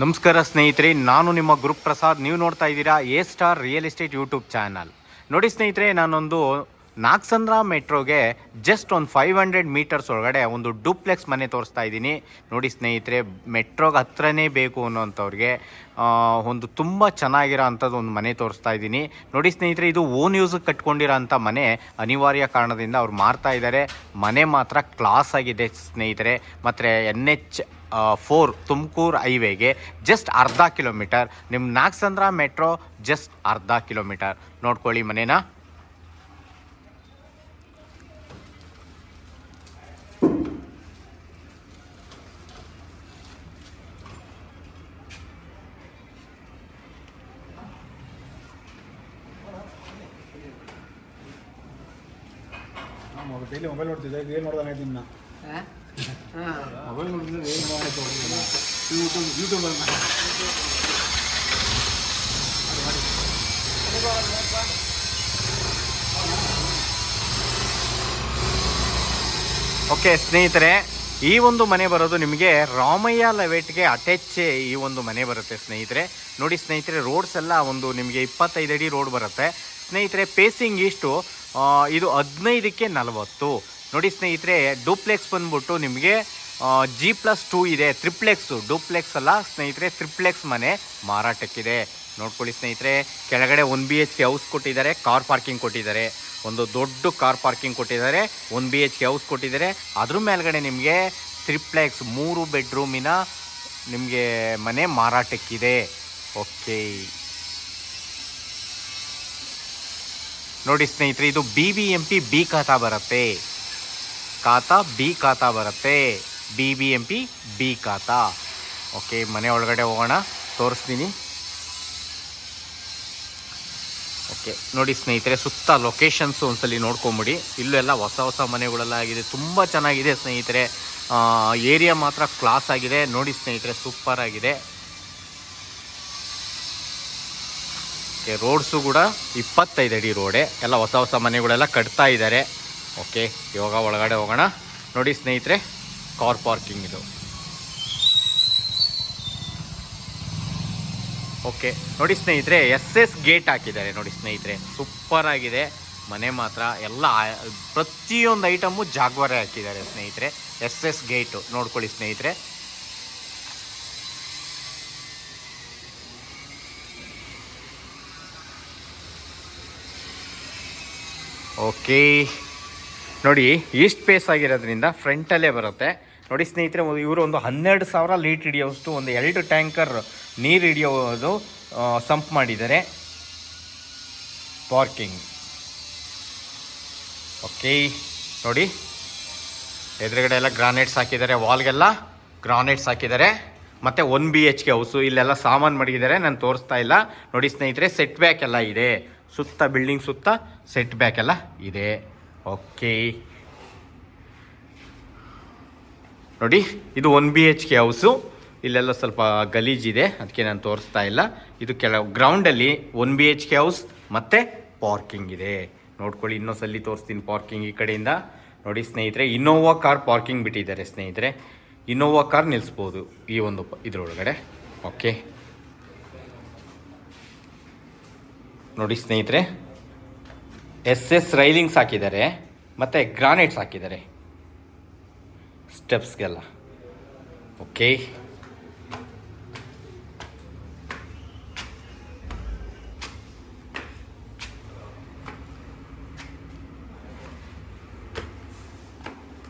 ನಮಸ್ಕಾರ ಸ್ನೇಹಿತರೆ, ನಾನು ನಿಮ್ಮ ಗುರುಪ್ರಸಾದ್. ನೀವು ನೋಡ್ತಾ ಇದ್ದೀರಾ A star real estate YouTube channel. ನೋಡಿ ಸ್ನೇಹಿತರೆ, ನಾನೊಂದು ನಾಗಸಂದ್ರ ಮೆಟ್ರೋಗೆ ಜಸ್ಟ್ ಒಂದು 500 ಮೀಟರ್ಸ್ ಒಳಗಡೆ ಒಂದು ಡೂಪ್ಲೆಕ್ಸ್ ಮನೆ ತೋರಿಸ್ತಾ ಇದ್ದೀನಿ. ನೋಡಿ ಸ್ನೇಹಿತರೆ, ಮೆಟ್ರೋಗೆ ಹತ್ರನೇ ಬೇಕು ಅನ್ನೋಂಥವ್ರಿಗೆ ಒಂದು ತುಂಬ ಚೆನ್ನಾಗಿರೋ ಅಂಥದ್ದು ಒಂದು ಮನೆ ತೋರಿಸ್ತಾ ಇದ್ದೀನಿ. ನೋಡಿ ಸ್ನೇಹಿತರೆ, ಇದು ಓನ್ ಯೂಸಿಗೆ ಕಟ್ಕೊಂಡಿರೋ ಅಂಥ ಮನೆ. ಅನಿವಾರ್ಯ ಕಾರಣದಿಂದ ಅವ್ರು ಮಾರ್ತಾ ಇದ್ದಾರೆ. ಮನೆ ಮಾತ್ರ ಕ್ಲಾಸ್ ಆಗಿದೆ ಸ್ನೇಹಿತರೆ. ಮತ್ತು NH4 ತುಮಕೂರು ಹೈವೇಗೆ ಜಸ್ಟ್ ಅರ್ಧ ಕಿಲೋಮೀಟರ್. ನಿಮ್ಮ ನಾಗಸಂದ್ರ ಮೆಟ್ರೋ ಜಸ್ಟ್ ಅರ್ಧ ಕಿಲೋಮೀಟರ್. ನೋಡ್ಕೊಳ್ಳಿ ಮನೇನ. ಡೈಲಿ ಮೊಬೈಲ್ ನೋಡ್ತಿದ್ದೆ, ಏನು ನೋಡ್ದಂಗೆ ಇದ್ದೀನಿ ಮೊಬೈಲ್ ನೋಡಿದ್ರೆ ಏನು ಮಾಡೋದು ಯೂಟ್ಯೂಬಲ್ಲಿ ಓಕೆ ಸ್ನೇಹಿತರೆ, ಈ ಒಂದು ಮನೆ ಬರೋದು ನಿಮಗೆ ರಾಮಯ್ಯ ಲೆವೆಟ್ಗೆ ಅಟ್ಯಾಚ್ ಈ ಒಂದು ಮನೆ ಬರುತ್ತೆ ಸ್ನೇಹಿತರೆ. ನೋಡಿ ಸ್ನೇಹಿತರೆ, ರೋಡ್ಸ್ ಎಲ್ಲ ಒಂದು ನಿಮಗೆ 25 ಅಡಿ ರೋಡ್ ಬರುತ್ತೆ ಸ್ನೇಹಿತರೆ. ಪೇಸಿಂಗ್ ಇಷ್ಟು, ಇದು 15ಕ್ಕೆ 40. ನೋಡಿ ಸ್ನೇಹಿತರೆ, ಡೂಪ್ಲೆಕ್ಸ್ ಬಂದ್ಬಿಟ್ಟು ನಿಮಗೆ G+2 ಇದೆ. ಟ್ರಿಪ್ಲೆಕ್ಸು, ಡೂಪ್ಲೆಕ್ಸ್ ಅಲ್ಲ ಸ್ನೇಹಿತರೆ, ಟ್ರಿಪ್ಲೆಕ್ಸ್ ಮನೆ ಮಾರಾಟಕ್ಕಿದೆ. ನೋಡ್ಕೊಳ್ಳಿ ಸ್ನೇಹಿತರೆ, ಕೆಳಗಡೆ 1 BHK ಹೌಸ್ ಕೊಟ್ಟಿದ್ದಾರೆ, ಕಾರ್ ಪಾರ್ಕಿಂಗ್ ಕೊಟ್ಟಿದ್ದಾರೆ. ಒಂದು ದೊಡ್ಡ ಕಾರ್ ಪಾರ್ಕಿಂಗ್ ಕೊಟ್ಟಿದ್ದಾರೆ, 1 BHK ಹೌಸ್ ಕೊಟ್ಟಿದ್ದಾರೆ. ಅದ್ರ ಮೇಲ್ಗಡೆ ನಿಮಗೆ ಟ್ರಿಪ್ಲೆಕ್ಸ್ 3 ಬೆಡ್ರೂಮಿನ ನಿಮಗೆ ಮನೆ ಮಾರಾಟಕ್ಕಿದೆ. ಓಕೆ ನೋಡಿ ಸ್ನೇಹಿತರೆ, ಇದು BBMP B ಖಾತಾ ಬರುತ್ತೆ. ಖಾತಾ ಬರುತ್ತೆ, BBMP B ಖಾತಾ. ಓಕೆ, ಮನೆ ಒಳಗಡೆ ಹೋಗೋಣ, ತೋರಿಸ್ತೀನಿ. ಓಕೆ ನೋಡಿ ಸ್ನೇಹಿತರೆ, ಸುತ್ತ ಲೊಕೇಶನ್ಸು ಒಂದ್ಸಲಿ ನೋಡ್ಕೊಂಬಿಡಿ. ಇಲ್ಲೆಲ್ಲ ಹೊಸ ಮನೆಗಳೆಲ್ಲ ಆಗಿದೆ, ತುಂಬ ಚೆನ್ನಾಗಿದೆ ಸ್ನೇಹಿತರೆ. ಏರಿಯಾ ಮಾತ್ರ ಕ್ಲಾಸ್ ಆಗಿದೆ. ನೋಡಿ ಸ್ನೇಹಿತರೆ, ಸೂಪರ್ ಆಗಿದೆ. ಓಕೆ, ರೋಡ್ಸು ಕೂಡ 25 ಅಡಿ ರೋಡೆ. ಎಲ್ಲ ಹೊಸ ಮನೆಗಳೆಲ್ಲ ಕಟ್ತಾ ಇದ್ದಾರೆ. ಓಕೆ, ಇವಾಗ ಒಳಗಡೆ ಹೋಗೋಣ. ನೋಡಿ ಸ್ನೇಹಿತರೆ, ಕಾರ್ ಪಾರ್ಕಿಂಗ್ ಇದು. ಓಕೆ ನೋಡಿ ಸ್ನೇಹಿತರೆ, SS ಗೇಟ್ ಹಾಕಿದ್ದಾರೆ. ನೋಡಿ ಸ್ನೇಹಿತರೆ, ಸೂಪರ್ ಆಗಿದೆ ಮನೆ ಮಾತ್ರ. ಎಲ್ಲ ಪ್ರತಿಯೊಂದು ಐಟಮು ಜಾಗ್ವಾರೆ ಹಾಕಿದ್ದಾರೆ ಸ್ನೇಹಿತರೆ. SS ಗೇಟು ನೋಡ್ಕೊಳ್ಳಿ ಸ್ನೇಹಿತರೆ. ಓಕೆ ನೋಡಿ, ಈಸ್ಟ್ ಫೇಸ್ ಆಗಿರೋದ್ರಿಂದ ಫ್ರಂಟಲ್ಲೇ ಬರುತ್ತೆ. ನೋಡಿ ಸ್ನೇಹಿತರೆ, ಇವರು ಒಂದು 12,000 ಲೀಟ್ರ್ ಹಿಡಿಯೋಷ್ಟು ಒಂದು 2 ಟ್ಯಾಂಕರ್ ನೀರು ಹಿಡಿಯೋದು ಸಂಪ್ ಮಾಡಿದ್ದಾರೆ. ಪಾರ್ಕಿಂಗ್ ಓಕೆ ನೋಡಿ, ಎದುರುಗಡೆ ಎಲ್ಲ ಗ್ರಾನೈಟ್ಸ್ ಹಾಕಿದ್ದಾರೆ, ವಾಲ್ಗೆಲ್ಲ ಗ್ರಾನೈಟ್ಸ್ ಹಾಕಿದ್ದಾರೆ. ಮತ್ತು 1 BHK ಹೌಸು. ಇಲ್ಲೆಲ್ಲ ಸಾಮಾನು ಮಡಗಿದ್ದಾರೆ, ನಾನು ತೋರಿಸ್ತಾ ಇಲ್ಲ. ನೋಡಿ ಸ್ನೇಹಿತರೆ, ಸೆಟ್ ಬ್ಯಾಕ್ ಎಲ್ಲ ಇದೆ. ಸುತ್ತ ಬಿಲ್ಡಿಂಗ್ ಸುತ್ತ ಸೆಟ್ ಬ್ಯಾಕ್ ಎಲ್ಲ ಇದೆ. ಓಕೆ ನೋಡಿ, ಇದು 1 BHK ಹೌಸು. ಇಲ್ಲೆಲ್ಲ ಸ್ವಲ್ಪ ಗಲೀಜಿದೆ, ಅದಕ್ಕೆ ನಾನು ತೋರಿಸ್ತಾ ಇಲ್ಲ. ಇದು ಗ್ರೌಂಡಲ್ಲಿ 1 BHK ಹೌಸ್ ಮತ್ತು ಪಾರ್ಕಿಂಗ್ ಇದೆ. ನೋಡ್ಕೊಳ್ಳಿ, ಇನ್ನೊಂದ್ಸಲಿ ತೋರಿಸ್ತೀನಿ ಪಾರ್ಕಿಂಗ್ ಈ ಕಡೆಯಿಂದ. ನೋಡಿ ಸ್ನೇಹಿತರೆ, ಇನ್ನೋವಾ ಕಾರ್ ಪಾರ್ಕಿಂಗ್ ಬಿಟ್ಟಿದ್ದಾರೆ ಸ್ನೇಹಿತರೆ. ಇನ್ನೋವಾ ಕಾರ್ ನಿಲ್ಲಿಸ್ಬೋದು ಈ ಒಂದು ಇದರೊಳಗಡೆ. ಓಕೆ ನೋಡಿ ಸ್ನೇಹಿತರೆ, SS ರೈಲಿಂಗ್ಸ್ ಹಾಕಿದ್ದಾರೆ ಮತ್ತು ಗ್ರಾನೈಟ್ಸ್ ಹಾಕಿದ್ದಾರೆ ಸ್ಟೆಪ್ಸ್ಗೆಲ್ಲ. ಓಕೆ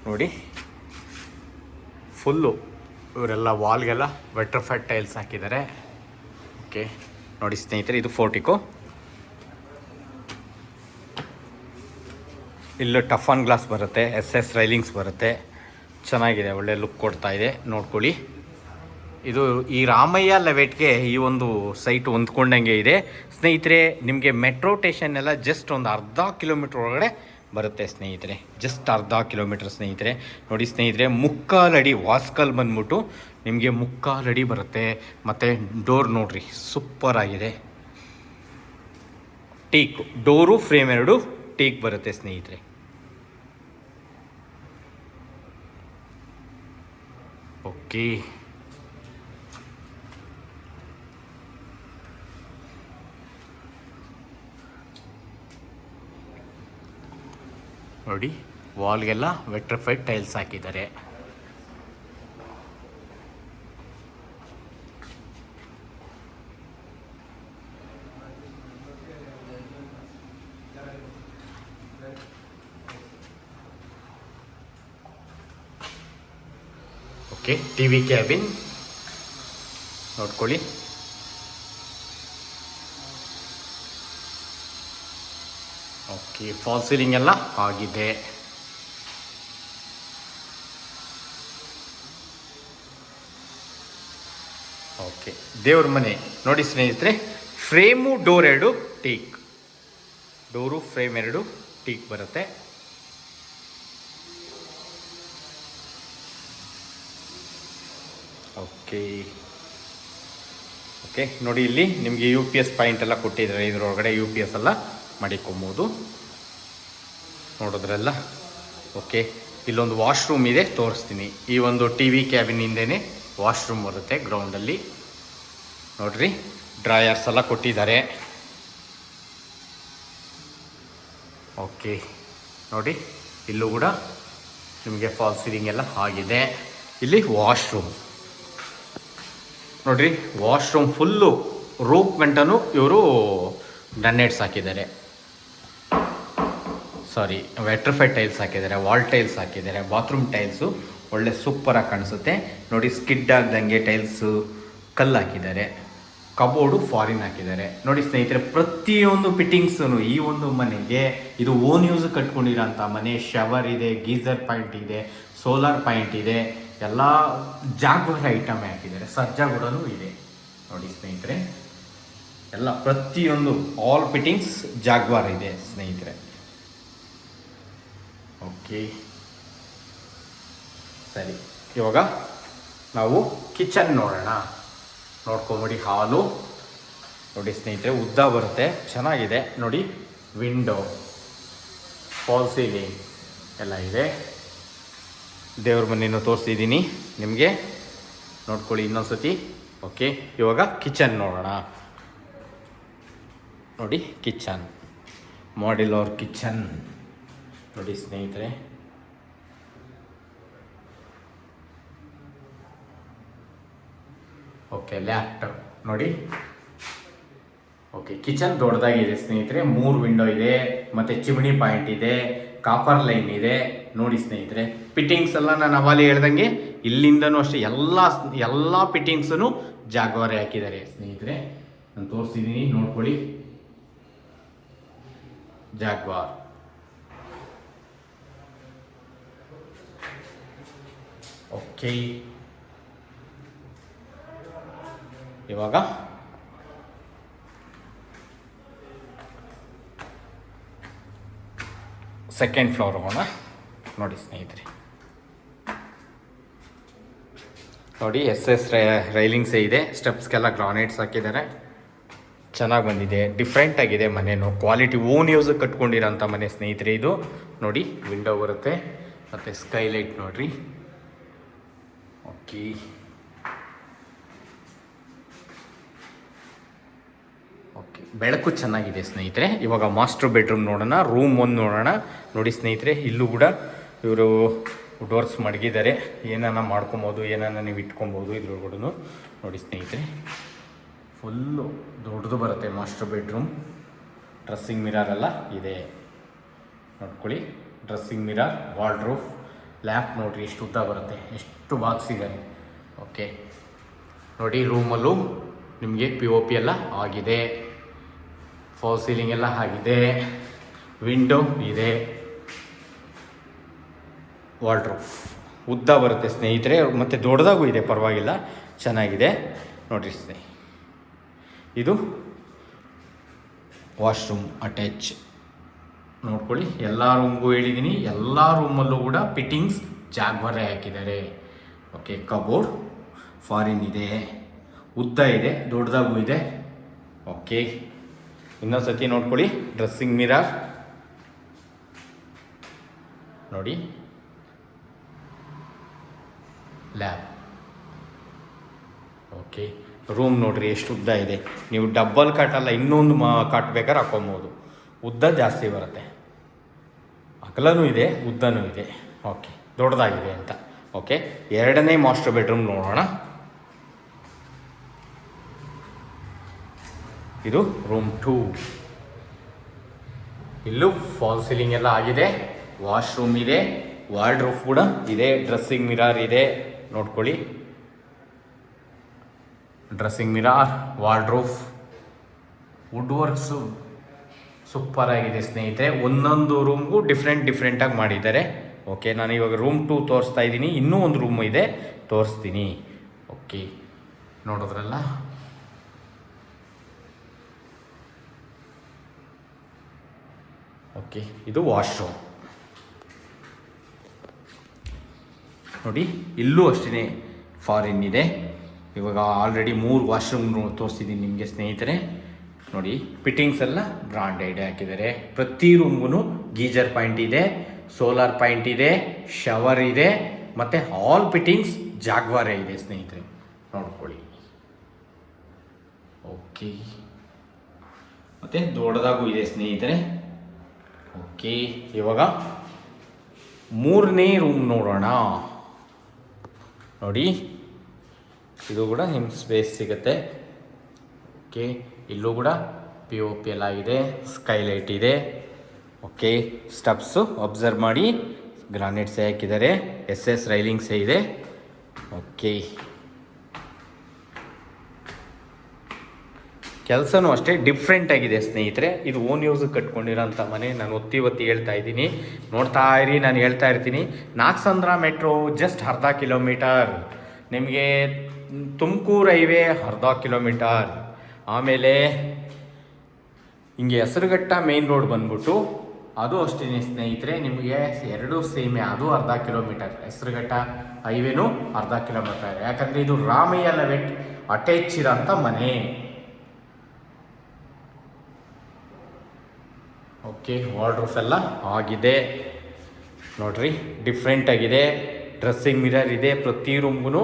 ನೋಡಿ, ಫುಲ್ಲು ಇವರೆಲ್ಲ ವಾಲ್ಗೆಲ್ಲ ವೆಟ್ರಫೈಡ್ ಟೈಲ್ಸ್ ಹಾಕಿದ್ದಾರೆ. ಓಕೆ ನೋಡಿ ಸ್ನೇಹಿತರೆ, ಇದು ಫೋರ್ಟಿಕೋ. ಇಲ್ಲೂ ಟಫನ್ ಗ್ಲಾಸ್ ಬರುತ್ತೆ, SS ರೈಲಿಂಗ್ಸ್ ಬರುತ್ತೆ. ಚೆನ್ನಾಗಿದೆ, ಒಳ್ಳೆ ಲುಕ್ ಕೊಡ್ತಾ ಇದೆ. ನೋಡ್ಕೊಳ್ಳಿ, ಇದು ಈ ರಾಮಯ್ಯ ಲೆವೆಟ್ಗೆ ಈ ಒಂದು ಸೈಟ್ ಹೊಂದ್ಕೊಂಡಂಗೆ ಇದೆ ಸ್ನೇಹಿತರೆ. ನಿಮಗೆ ಮೆಟ್ರೋ ಸ್ಟೇಷನ್ ಎಲ್ಲ ಜಸ್ಟ್ ಒಂದು ಅರ್ಧ ಕಿಲೋಮೀಟ್ರ್ ಒಳಗಡೆ ಬರುತ್ತೆ ಸ್ನೇಹಿತರೆ. ಜಸ್ಟ್ ಅರ್ಧ ಕಿಲೋಮೀಟ್ರ್ ಸ್ನೇಹಿತರೆ. ನೋಡಿ ಸ್ನೇಹಿತರೆ, 3/4 ಅಡಿ ವಾಸ್ಕಲ್ ಬಂದ್ಬಿಟ್ಟು ನಿಮಗೆ 3/4 ಅಡಿ ಬರುತ್ತೆ. ಮತ್ತು ಡೋರ್ ನೋಡ್ರಿ, ಸೂಪರ್ ಆಗಿದೆ. ಟೀಕ್ ಡೋರು, ಫ್ರೇಮ್ 2 ಟೀಕ್ ಬರುತ್ತೆ ಸ್ನೇಹಿತರೆ. ಓಕೆ ನೋಡಿ ವಾಲ್ಗೆಲ್ಲ ವೆಟ್ರಿಫೈಡ್ ಟೈಲ್ಸ್ ಹಾಕಿದ್ದಾರೆ. ಓಕೆ, ಟಿವಿ ಕ್ಯಾಬಿನ್ ನೋಡ್ಕೊಳ್ಳಿ. ಓಕೆ, ಫಾಲ್ ಸೀಲಿಂಗ್ ಎಲ್ಲ ಆಗಿದೆ. ಓಕೆ, ದೇವ್ರ ಮನೆ ನೋಡಿ ಸ್ನೇಹಿತರೆ, frame door 2 teak, door frame 2 teak ಬರುತ್ತೆ. ಓಕೆ ಓಕೆ ನೋಡಿ, ಇಲ್ಲಿ ನಿಮಗೆ UPS ಪಾಯಿಂಟ್ ಎಲ್ಲ ಕೊಟ್ಟಿದ್ದಾರೆ. ಇದರೊಳಗಡೆ UPS ಎಲ್ಲ ಮಾಡಿಕೊಬೋದು, ನೋಡಿದ್ರಲ್ಲ. ಓಕೆ, ಇಲ್ಲೊಂದು ವಾಶ್ರೂಮ್ ಇದೆ, ತೋರಿಸ್ತೀನಿ. ಈ ಒಂದು ಟಿವಿ ಕ್ಯಾಬಿನ್ ಹಿಂದೆನೇ ವಾಶ್ರೂಮ್ ಬರುತ್ತೆ ಗ್ರೌಂಡಲ್ಲಿ. ನೋಡ್ರಿ, ಡ್ರಾಯರ್ಸ್ ಎಲ್ಲ ಕೊಟ್ಟಿದ್ದಾರೆ. ಓಕೆ ನೋಡಿ, ಇಲ್ಲೂ ಕೂಡ ನಿಮಗೆ ಫಾಲ್ ಸೀಲಿಂಗ್ ಎಲ್ಲ ಆಗಿದೆ. ಇಲ್ಲಿ ವಾಶ್ರೂಮ್ ನೋಡ್ರಿ, ವಾಶ್ರೂಮ್ ಫುಲ್ಲು ರೂಪ್ ಗಂಟನೂ ಇವರು ಗ್ರನೇಟ್ಸ್ ಹಾಕಿದ್ದಾರೆ, ಸಾರಿ ವೆಟ್ರಿಫೈಡ್ ಟೈಲ್ಸ್ ಹಾಕಿದ್ದಾರೆ, ವಾಲ್ ಟೈಲ್ಸ್ ಹಾಕಿದ್ದಾರೆ. ಬಾತ್ರೂಮ್ ಟೈಲ್ಸು ಒಳ್ಳೆ ಸೂಪರಾಗಿ ಕಾಣಿಸುತ್ತೆ ನೋಡಿ. ಸ್ಕಿಡ್ ಆಗ್ದಂಗೆ ಟೈಲ್ಸು ಕಲ್ಲು ಹಾಕಿದ್ದಾರೆ. ಕಬೋರ್ಡು ಫಾರಿನ್ ಹಾಕಿದ್ದಾರೆ. ನೋಡಿ ಸ್ನೇಹಿತರೆ, ಪ್ರತಿಯೊಂದು ಫಿಟ್ಟಿಂಗ್ಸು ಈ ಒಂದು ಮನೆಗೆ ಇದು ಓನ್ ಯೂಸ್ ಕಟ್ಕೊಂಡಿರೋಂಥ ಮನೆ. ಶವರ್ ಇದೆ, ಗೀಸರ್ ಪಾಯಿಂಟ್ ಇದೆ, ಸೋಲಾರ್ ಪಾಯಿಂಟ್ ಇದೆ, ಎಲ್ಲ ಜಾಗ್ವಾರ್ ಐಟಮ್ ಹಾಕಿದ್ದಾರೆ. ಸರ್ಜಾ ಕೂಡ ಇದೆ ನೋಡಿ ಸ್ನೇಹಿತರೆ. ಎಲ್ಲ ಪ್ರತಿಯೊಂದು ಆಲ್ ಫಿಟ್ಟಿಂಗ್ಸ್ ಜಾಗ್ವಾರ್ ಇದೆ ಸ್ನೇಹಿತರೆ. ಓಕೆ ಸರಿ, ಇವಾಗ ನಾವು ಕಿಚನ್ ನೋಡೋಣ. ನೋಡ್ಕೊಂಬಿಡಿ, ಹಾಲು ನೋಡಿ ಸ್ನೇಹಿತರೆ, ಉದ್ದ ಬರುತ್ತೆ, ಚೆನ್ನಾಗಿದೆ ನೋಡಿ. ವಿಂಡೋ, ಫಾಲ್ ಸೀಲಿಂಗ್ ಎಲ್ಲ ಇದೆ. ದೇವ್ರ ಮನೆಯನ್ನು ತೋರಿಸಿದ್ದೀನಿ ನಿಮಗೆ, ನೋಡ್ಕೊಳ್ಳಿ ಇನ್ನೊಂದ್ಸತಿ. ಓಕೆ, ಇವಾಗ ಕಿಚನ್ ನೋಡೋಣ. ನೋಡಿ ಕಿಚನ್, ಮಾಡ್ಯುಲರ್ ಕಿಚನ್ ನೋಡಿ ಸ್ನೇಹಿತರೆ. ಓಕೆ, ಲ್ಯಾಪ್ಟಾಪ್ ನೋಡಿ. ಓಕೆ, ಕಿಚನ್ ದೊಡ್ಡದಾಗಿದೆ ಸ್ನೇಹಿತರೆ. 3 ವಿಂಡೋ ಇದೆ, ಮತ್ತು ಚಿಮಣಿ ಪಾಯಿಂಟ್ ಇದೆ, ಕಾಪರ್ ಲೈನ್ ಇದೆ ನೋಡಿ ಸ್ನೇಹಿತರೆ. ಫಿಟ್ಟಿಂಗ್ಸ್ ಎಲ್ಲ ನಾನು ಅವಾಲಿ ಹೇಳ್ದಂಗೆ ಇಲ್ಲಿಂದನೂ ಅಷ್ಟೇ ಎಲ್ಲ ಫಿಟ್ಟಿಂಗ್ಸೂ ಜಾಗ್ವಾರೆ ಹಾಕಿದ್ದಾರೆ ಸ್ನೇಹಿತರೆ. ನಾನು ತೋರಿಸಿದ್ದೀನಿ, ನೋಡ್ಕೊಳ್ಳಿ. ಜಾಗ್ವಾರ್. ಓಕೆ, ಇವಾಗ ಸೆಕೆಂಡ್ ಫ್ಲೋರ್ ಹೋಗೋಣ. ನೋಡಿ ಸ್ನೇಹಿತರೆ, ನೋಡಿ SS ರೈಲಿಂಗ್ಸೇ ಇದೆ. ಸ್ಟೆಪ್ಸ್ಗೆಲ್ಲ ಗ್ರಾನೈಟ್ಸ್ ಹಾಕಿದ್ದಾರೆ, ಚೆನ್ನಾಗಿ ಬಂದಿದೆ. ಡಿಫ್ರೆಂಟ್ ಆಗಿದೆ ಮನೆಯೂ, ಕ್ವಾಲಿಟಿ ಓನ್ ಯೂಸ್ ಕಟ್ಕೊಂಡಿರೋಂಥ ಮನೆ ಸ್ನೇಹಿತರೆ ಇದು. ನೋಡಿ, ವಿಂಡೋ ಬರುತ್ತೆ ಮತ್ತು ಸ್ಕೈಲೈಟ್ ನೋಡ್ರಿ. ಓಕೆ, ಓಕೆ, ಬೆಳಕು ಚೆನ್ನಾಗಿದೆ ಸ್ನೇಹಿತರೆ. ಇವಾಗ ಮಾಸ್ಟರ್ ಬೆಡ್ರೂಮ್ ನೋಡೋಣ. ರೂಮ್ 1 ನೋಡೋಣ. ನೋಡಿ ಸ್ನೇಹಿತರೆ, ಇಲ್ಲೂ ಕೂಡ ಇವರು ಡೋರ್ಸ್ ಮಡಗಿದ್ದಾರೆ. ಏನಾನ ಮಾಡ್ಕೊಬೋದು, ಏನಾನ ನೀವು ಇಟ್ಕೊಬೋದು ಇದ್ರೊಳಗಡೆ. ನೋಡಿ ಸ್ನೇಹಿತರೆ, ಫುಲ್ಲು ದೊಡ್ಡದು ಬರುತ್ತೆ ಮಾಸ್ಟರ್ ಬೆಡ್ರೂಮ್. ಡ್ರೆಸ್ಸಿಂಗ್ ಮಿರರ್ ಎಲ್ಲ ಇದೆ ನೋಡ್ಕೊಳ್ಳಿ. ಡ್ರೆಸ್ಸಿಂಗ್ ಮಿರರ್, ವಾರ್ಡ್ರೋಬ್, ಲ್ಯಾಪ್ ನೋಡಿರಿ ಎಷ್ಟು ಉದ್ದ ಬರುತ್ತೆ, ಎಷ್ಟು ಬಾಕ್ಸ್ ಇದೆ. ಓಕೆ ನೋಡಿ, ರೂಮಲ್ಲೂ ನಿಮಗೆ POP ಎಲ್ಲ ಆಗಿದೆ, ಫಾಲ್ ಸೀಲಿಂಗ್ ಎಲ್ಲ ಆಗಿದೆ, ವಿಂಡೋ ಇದೆ, ವಾರ್ಡ್ರೋಬ್ ಉದ್ದ ಬರುತ್ತೆ ಸ್ನೇಹಿತರೆ, ಮತ್ತು ದೊಡ್ಡದಾಗೂ ಇದೆ, ಪರವಾಗಿಲ್ಲ, ಚೆನ್ನಾಗಿದೆ ನೋಡಿರಿ ಸ್ನೇಹಿತರೆ. ಇದು ವಾಶ್ರೂಮ್ ಅಟ್ಯಾಚ್ ನೋಡ್ಕೊಳ್ಳಿ. ಎಲ್ಲ ರೂಮ್ಗೂ ಹೇಳಿದ್ದೀನಿ, ಎಲ್ಲ ರೂಮಲ್ಲೂ ಕೂಡ ಫಿಟ್ಟಿಂಗ್ಸ್ ಜಾಗ್ವಾರೇ ಹಾಕಿದ್ದಾರೆ. ಓಕೆ, ಕಬೋರ್ಡ್ ಫಾರಿನ್ ಇದೆ, ಉದ್ದ ಇದೆ, ದೊಡ್ಡದಾಗೂ ಇದೆ. ಓಕೆ, ಇನ್ನೊಂದು ಸತಿ ನೋಡ್ಕೊಳ್ಳಿ. ಡ್ರೆಸ್ಸಿಂಗ್ ಮಿರರ್ ನೋಡಿ, ಲ್ಯಾಬ್. ಓಕೆ, ರೂಮ್ ನೋಡ್ರಿ ಎಷ್ಟು ಉದ್ದ ಇದೆ. ನೀವು ಡಬ್ಬಲ್ ಕಾಟಲ್ಲ, ಇನ್ನೊಂದು ಕಾಟ್ ಬೇಕಾದ್ರೆ ಹಾಕೊಬೋದು. ಉದ್ದ ಜಾಸ್ತಿ ಬರುತ್ತೆ, ಅಗಲನೂ ಇದೆ, ಉದ್ದನೂ ಇದೆ. ಓಕೆ, ದೊಡ್ಡದಾಗಿದೆ ಅಂತ. ಓಕೆ, ಎರಡನೇ ಮಾಸ್ಟರ್ ಬೆಡ್ರೂಮ್ ನೋಡೋಣ. ಇದು ರೂಮ್ 2. ಇಲ್ಲೂ ಫಾಲ್ ಸೀಲಿಂಗ್ ಎಲ್ಲ ಆಗಿದೆ. ವಾಶ್ರೂಮ್ ಇದೆ, ವಾರ್ಡ್ರೋಬ್ ಕೂಡ ಇದೆ, ಡ್ರೆಸ್ಸಿಂಗ್ ಮಿರರ್ ಇದೆ, ನೋಡ್ಕೊಳ್ಳಿ. Dressing mirror, wardrobe, wood works super ಆಗಿದೆ ಸ್ನೇಹಿತರೆ. ಒಂದೊಂದು ರೂಮ್ಗೂ ಡಿಫ್ರೆಂಟಾಗಿ ಮಾಡಿದ್ದಾರೆ. ಓಕೆ, ನಾನು ಇವಾಗ ರೂಮ್ 2 ತೋರಿಸ್ತಾ ಇದ್ದೀನಿ. ಇನ್ನೂ ಒಂದು ರೂಮ್ ಇದೆ, ತೋರಿಸ್ತೀನಿ. ಓಕೆ, ನೋಡಿದ್ರಲ್ಲ. ಓಕೆ, ಇದು ವಾಶ್ರೂಮ್ ನೋಡಿ. ಇಲ್ಲೂ ಅಷ್ಟೇ ಫಾರಿನ್ ಇದೆ. ಇವಾಗ ಆಲ್ರೆಡಿ 3 ವಾಶ್ರೂಮ್ ತೋರಿಸಿದ್ದೀನಿ ನಿಮಗೆ ಸ್ನೇಹಿತರೆ. ನೋಡಿ, ಫಿಟ್ಟಿಂಗ್ಸ್ ಎಲ್ಲ ಬ್ರಾಂಡೆಡ್ ಹಾಕಿದ್ದಾರೆ. ಪ್ರತಿ ರೂಮ್ಗೂ ಗೀಜರ್ ಪಾಯಿಂಟ್ ಇದೆ, ಸೋಲಾರ್ ಪಾಯಿಂಟ್ ಇದೆ, ಶವರ್ ಇದೆ, ಮತ್ತು ಆಲ್ ಫಿಟ್ಟಿಂಗ್ಸ್ ಜಾಗ್ವಾರೇ ಇದೆ ಸ್ನೇಹಿತರೆ, ನೋಡ್ಕೊಳ್ಳಿ. ಓಕೆ, ಮತ್ತು ದೊಡ್ಡದಾಗೂ ಇದೆ ಸ್ನೇಹಿತರೆ. ಓಕೆ, ಇವಾಗ 3ನೇ ರೂಮ್ ನೋಡೋಣ. ನೋಡಿ, ಇದು ಕೂಡ ನಿಮ್ಗೆ ಸ್ಪೇಸ್ ಸಿಗುತ್ತೆ. ಓಕೆ, ಇಲ್ಲೂ ಕೂಡ POP ಎಲ್ಲ ಆಗಿದೆ, ಸ್ಕೈಲೈಟ್ ಇದೆ. ಓಕೆ, ಸ್ಟೆಪ್ಸು ಅಬ್ಸರ್ವ್ ಮಾಡಿ, ಗ್ರಾನೈಟ್ಸೇ ಹಾಕಿದ್ದಾರೆ, SS ರೈಲಿಂಗ್ಸೇ ಇದೆ. ಓಕೆ, ಕೆಲಸನೂ ಅಷ್ಟೇ ಡಿಫ್ರೆಂಟ್ ಆಗಿದೆ ಸ್ನೇಹಿತರೆ. ಇದು ಓನ್ ಯೂಸಿಗೆ ಕಟ್ಕೊಂಡಿರೋಂಥ ಮನೆ. ನಾನು ಒತ್ತಿ ಹೇಳ್ತಾ ಇದ್ದೀನಿ, ನೋಡ್ತಾ ಇರಿ. ನಾನು ಹೇಳ್ತಾ ಇರ್ತೀನಿ, ನಾಗಸಂದ್ರ ಮೆಟ್ರೋ ಜಸ್ಟ್ ಅರ್ಧ ಕಿಲೋಮೀಟರ್, ನಿಮಗೆ ತುಮಕೂರು ಹೈವೇ ಅರ್ಧ ಕಿಲೋಮೀಟರ್, ಆಮೇಲೆ ಹಿಂಗೆ ಹೆಸರುಘಟ್ಟ ಮೇನ್ ರೋಡ್ ಬಂದ್ಬಿಟ್ಟು ಅದು ಅಷ್ಟೇ ಸ್ನೇಹಿತರೆ, ನಿಮಗೆ 2 ಸೇಮೆ. ಅದು ಅರ್ಧ ಕಿಲೋಮೀಟರ್, ಹೆಸರುಘಟ್ಟ ಹೈವೇನೂ ಅರ್ಧ ಕಿಲೋಮೀಟರ್. ಯಾಕಂದರೆ ಇದು ರಾಮಯ್ಯ ಲೆವೆಟ್ ಅಟ್ಯಾಚ್ ಇರೋಂಥ ಮನೆ. ಓಕೆ, ವಾರ್ಡ್ರೋಬ್ ಎಲ್ಲ ಆಗಿದೆ ನೋಡ್ರಿ, ಡಿಫ್ರೆಂಟ್ ಆಗಿದೆ. ಡ್ರೆಸ್ಸಿಂಗ್ ಮಿರರ್ ಇದೆ, ಪ್ರತಿ ರೂಮ್ಗೂ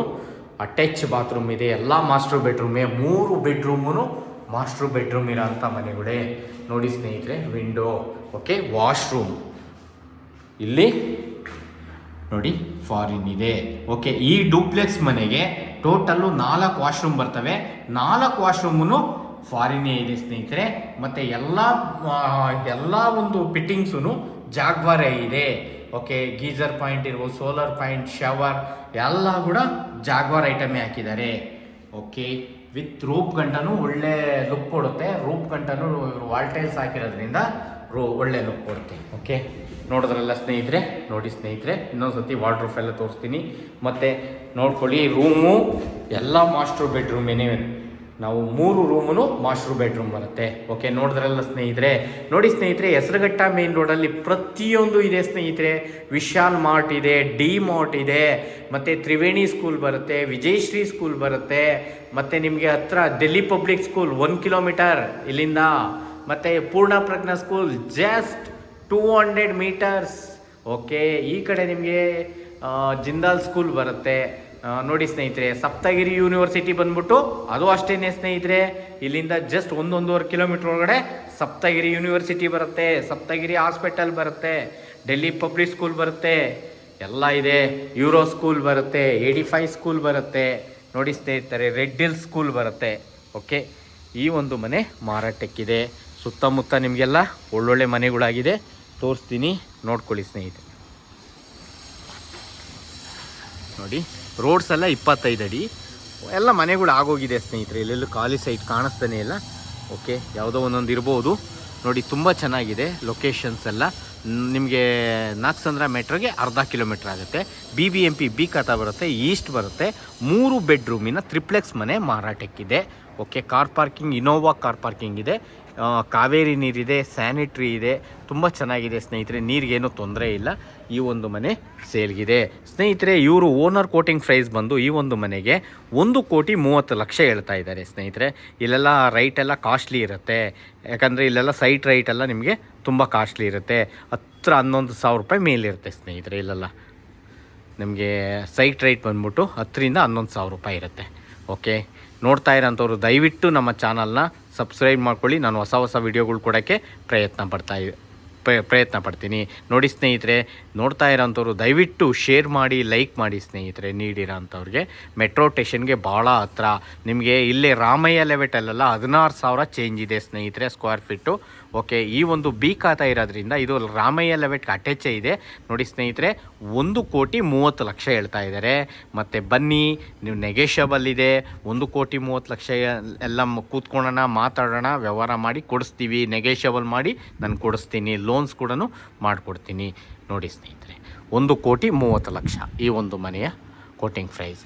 ಅಟ್ಯಾಚ್ ಬಾತ್ರೂಮ್ ಇದೆ. ಎಲ್ಲ ಮಾಸ್ಟರ್ ಬೆಡ್ರೂಮೇ, 3 ಬೆಡ್ರೂಮೂ ಮಾಸ್ಟರ್ ಬೆಡ್ರೂಮ್ ಇರೋ ಅಂಥ ಮನೆಗಳೇ ನೋಡಿ ಸ್ನೇಹಿತರೆ. ವಿಂಡೋ, ಓಕೆ, ವಾಶ್ರೂಮ್ ಇಲ್ಲಿ ನೋಡಿ ಫಾರಿನ್ ಇದೆ. ಓಕೆ, ಈ ಡೂಪ್ಲೆಕ್ಸ್ ಮನೆಗೆ ಟೋಟಲ್ಲು 4 ವಾಶ್ರೂಮ್ ಬರ್ತವೆ. 4 ವಾಶ್ರೂಮೂ ಫಾರಿನೇ ಇದೆ ಸ್ನೇಹಿತರೆ. ಮತ್ತು ಎಲ್ಲ ಒಂದು ಫಿಟ್ಟಿಂಗ್ಸೂ ಜಾಗ್ವಾರೇ ಇದೆ. ಓಕೆ, ಗೀಜರ್ ಪಾಯಿಂಟ್ ಇರ್ಬೋದು, ಸೋಲಾರ್ ಪಾಯಿಂಟ್, ಶವರ್ ಎಲ್ಲ ಕೂಡ ಜಾಗ್ವಾರ್ ಐಟಮೇ ಹಾಕಿದ್ದಾರೆ. ಓಕೆ, ವಿತ್ ರೂಪ್ ಗಂಟನೂ ಒಳ್ಳೆ ಲುಕ್ ಕೊಡುತ್ತೆ. ರೂಪ್ ಗಂಟನೂ ವಾಲ್ಟೈಲ್ಸ್ ಹಾಕಿರೋದ್ರಿಂದ ಒಳ್ಳೆ ಲುಕ್ ಕೊಡುತ್ತೆ. ಓಕೆ, ನೋಡಿದ್ರಲ್ಲ ಸ್ನೇಹಿತರೆ. ನೋಡಿ ಸ್ನೇಹಿತರೆ, ಇನ್ನೊಂದ್ಸತಿ ವಾರ್ಡ್ರೋಬ್ ಎಲ್ಲ ತೋರಿಸ್ತೀನಿ. ಮತ್ತು ನೋಡ್ಕೊಳ್ಳಿ, ರೂಮು ಎಲ್ಲ ಮಾಸ್ಟರ್ ಬೆಡ್ರೂಮೇನೇ. ನಾವು 3 ರೂಮೂ ಮಾಸ್ಟರ್ ಬೆಡ್ರೂಮ್ ಬರುತ್ತೆ. ಓಕೆ, ನೋಡಿದ್ರಲ್ಲ ಸ್ನೇಹಿತರೆ. ನೋಡಿ ಸ್ನೇಹಿತರೆ, ಹೆಸರುಘಟ್ಟ ಮೇನ್ ರೋಡಲ್ಲಿ ಪ್ರತಿಯೊಂದು ಇದೆ ಸ್ನೇಹಿತರೆ. ವಿಶಾಲ್ ಮಾರ್ಟ್ ಇದೆ, ಡಿ ಮಾರ್ಟ್ ಇದೆ, ಮತ್ತು ತ್ರಿವೇಣಿ ಸ್ಕೂಲ್ ಬರುತ್ತೆ, ವಿಜಯಶ್ರೀ ಸ್ಕೂಲ್ ಬರುತ್ತೆ, ಮತ್ತು ನಿಮಗೆ ಹತ್ರ ಡೆಲ್ಲಿ ಪಬ್ಲಿಕ್ ಸ್ಕೂಲ್ 1 ಕಿಲೋಮೀಟರ್ ಇಲ್ಲಿಂದ, ಮತ್ತು ಪೂರ್ಣ ಪ್ರಜ್ಞಾ ಸ್ಕೂಲ್ ಜಸ್ಟ್ 200 ಮೀಟರ್ಸ್. ಓಕೆ, ಈ ಕಡೆ ನಿಮಗೆ ಜಿಂದಾಲ್ ಸ್ಕೂಲ್ ಬರುತ್ತೆ. ನೋಡಿ ಸ್ನೇಹಿತರೆ, ಸಪ್ತಗಿರಿ ಯೂನಿವರ್ಸಿಟಿ ಬಂದ್ಬಿಟ್ಟು ಅದು ಅಷ್ಟೇ ಸ್ನೇಹಿತರೆ. ಇಲ್ಲಿಂದ ಜಸ್ಟ್ 1-1.5 ಕಿಲೋಮೀಟರ್ ಒಳಗಡೆ ಸಪ್ತಗಿರಿ ಯೂನಿವರ್ಸಿಟಿ ಬರುತ್ತೆ, ಸಪ್ತಗಿರಿ ಹಾಸ್ಪಿಟಲ್ ಬರುತ್ತೆ, ಡೆಲ್ಲಿ ಪಬ್ಲಿಕ್ ಸ್ಕೂಲ್ ಬರುತ್ತೆ, ಎಲ್ಲ ಇದೆ. ಯೂರೋ ಸ್ಕೂಲ್ ಬರುತ್ತೆ, 85 ಸ್ಕೂಲ್ ಬರುತ್ತೆ. ನೋಡಿ ಸ್ನೇಹಿತರೆ, ರೆಡ್ ಹಿಲ್ ಸ್ಕೂಲ್ ಬರುತ್ತೆ. ಓಕೆ, ಈ ಒಂದು ಮನೆ ಮಾರಾಟಕ್ಕಿದೆ. ಸುತ್ತಮುತ್ತ ನಿಮಗೆಲ್ಲ ಒಳ್ಳೊಳ್ಳೆ ಮನೆಗಳಾಗಿದೆ, ತೋರಿಸ್ತೀನಿ, ನೋಡ್ಕೊಳ್ಳಿ ಸ್ನೇಹಿತರೆ. ನೋಡಿ, ರೋಡ್ಸ್ ಎಲ್ಲ 25 ಅಡಿ, ಎಲ್ಲ ಮನೆಗಳು ಆಗೋಗಿದೆ ಸ್ನೇಹಿತರೆ. ಇಲ್ಲೆಲ್ಲೂ ಖಾಲಿ ಸೈಟ್ ಕಾಣಿಸ್ತಾನೆ ಇಲ್ಲ. ಓಕೆ, ಯಾವುದೋ ಒಂದೊಂದು ಇರ್ಬೋದು. ನೋಡಿ, ತುಂಬ ಚೆನ್ನಾಗಿದೆ ಲೊಕೇಶನ್ಸ್ ಎಲ್ಲ. ನಿಮಗೆ ನಾಗಸಂದ್ರ ಮೆಟ್ರೋಗೆ ಅರ್ಧ ಕಿಲೋಮೀಟ್ರ್ ಆಗುತ್ತೆ. BBMP ಬಿ ಖಾತಾ ಬರುತ್ತೆ, ಈಸ್ಟ್ ಬರುತ್ತೆ. 3 ಬೆಡ್ರೂಮಿನ ಟ್ರಿಪ್ಲೆಕ್ಸ್ ಮನೆ ಮಾರಾಟಕ್ಕಿದೆ. Okay, car parking, Innova car parking ಇದೆ, ಕಾವೇರಿ ನೀರಿದೆ, ಸ್ಯಾನಿಟ್ರಿ ಇದೆ. ತುಂಬ ಚೆನ್ನಾಗಿದೆ ಸ್ನೇಹಿತರೆ, ನೀರಿಗೇನು ತೊಂದರೆ ಇಲ್ಲ. ಈ ಒಂದು ಮನೆ ಸೇಲ್ಗಿದೆ ಸ್ನೇಹಿತರೆ. ಇವರು ಓನರ್ ಕೋಟಿಂಗ್ ಪ್ರೈಸ್ ಬಂದು ಈ ಒಂದು ಮನೆಗೆ 1,30,00,000 ಹೇಳ್ತಾ ಇದ್ದಾರೆ ಸ್ನೇಹಿತರೆ. ಇಲ್ಲೆಲ್ಲ ರೈಟ್ ಎಲ್ಲ ಕಾಸ್ಟ್ಲಿ ಇರುತ್ತೆ, ಯಾಕಂದರೆ ಇಲ್ಲೆಲ್ಲ ಸೈಟ್ ರೈಟ್ ಎಲ್ಲ ನಿಮಗೆ ತುಂಬ ಕಾಸ್ಟ್ಲಿ ಇರುತ್ತೆ. 11,000 ರೂಪಾಯಿ ಮೇಲಿರುತ್ತೆ ಸ್ನೇಹಿತರೆ. ಇಲ್ಲೆಲ್ಲ ನಿಮಗೆ ಸೈಟ್ ರೈಟ್ ಬಂದ್ಬಿಟ್ಟು 10,000 ರಿಂದ 11,000 ರೂಪಾಯಿ ಇರುತ್ತೆ. ಓಕೆ, ನೋಡ್ತಾ ಇರೋಂಥವ್ರು ದಯವಿಟ್ಟು ನಮ್ಮ ಚಾನಲ್ನ ಸಬ್ಸ್ಕ್ರೈಬ್ ಮಾಡ್ಕೊಳ್ಳಿ. ನಾನು ಹೊಸ ವಿಡಿಯೋಗಳು ಕೊಡೋಕ್ಕೆ ಪ್ರಯತ್ನ ಪಡ್ತಾ ಪ್ರಯತ್ನ ಪಡ್ತೀನಿ. ನೋಡಿ ಸ್ನೇಹಿತರೆ, ನೋಡ್ತಾ ಇರೋಂಥವ್ರು ದಯವಿಟ್ಟು ಶೇರ್ ಮಾಡಿ, ಲೈಕ್ ಮಾಡಿ ಸ್ನೇಹಿತರೆ. ನೀಡಿರೋ ಅಂಥವ್ರಿಗೆ ಮೆಟ್ರೋ ಸ್ಟೇಷನ್ಗೆ ಭಾಳ ಹತ್ರ. ನಿಮಗೆ ಇಲ್ಲೇ ರಾಮಯ್ಯ ಲೆವೆಟಲ್ಲೆಲ್ಲ 16,000 ಚೇಂಜ್ ಇದೆ ಸ್ನೇಹಿತರೆ ಸ್ಕ್ವೇರ್ ಫೀಟು. ಓಕೆ, ಈ ಒಂದು ಬಿ ಖಾತಾ ಇರೋದ್ರಿಂದ ಇದು ರಾಮಯ್ಯ ಲೆವೆಟ್ಗೆ ಅಟ್ಯಾಚೇ ಇದೆ. ನೋಡಿ ಸ್ನೇಹಿತರೆ, 1,30,00,000 ಹೇಳ್ತಾ ಇದ್ದಾರೆ. ಮತ್ತು ಬನ್ನಿ, ನೀವು ನೆಗೆಷಬಲ್ ಇದೆ. 1,30,00,000 ಎಲ್ಲ ಕೂತ್ಕೊಳ್ಳೋಣ, ಮಾತಾಡೋಣ, ವ್ಯವಹಾರ ಮಾಡಿ ಕೊಡಿಸ್ತೀವಿ. ನೆಗೆಷಬಲ್ ಮಾಡಿ ನಾನು ಕೊಡಿಸ್ತೀನಿ, ಲೋನ್ಸ್ ಕೂಡ ಮಾಡಿಕೊಡ್ತೀನಿ. ನೋಡಿ ಸ್ನೇಹಿತರೆ, 1,30,30,00,000 ಈ ಒಂದು ಮನೆಯ ಕೋಟಿಂಗ್ ಪ್ರೈಸ್.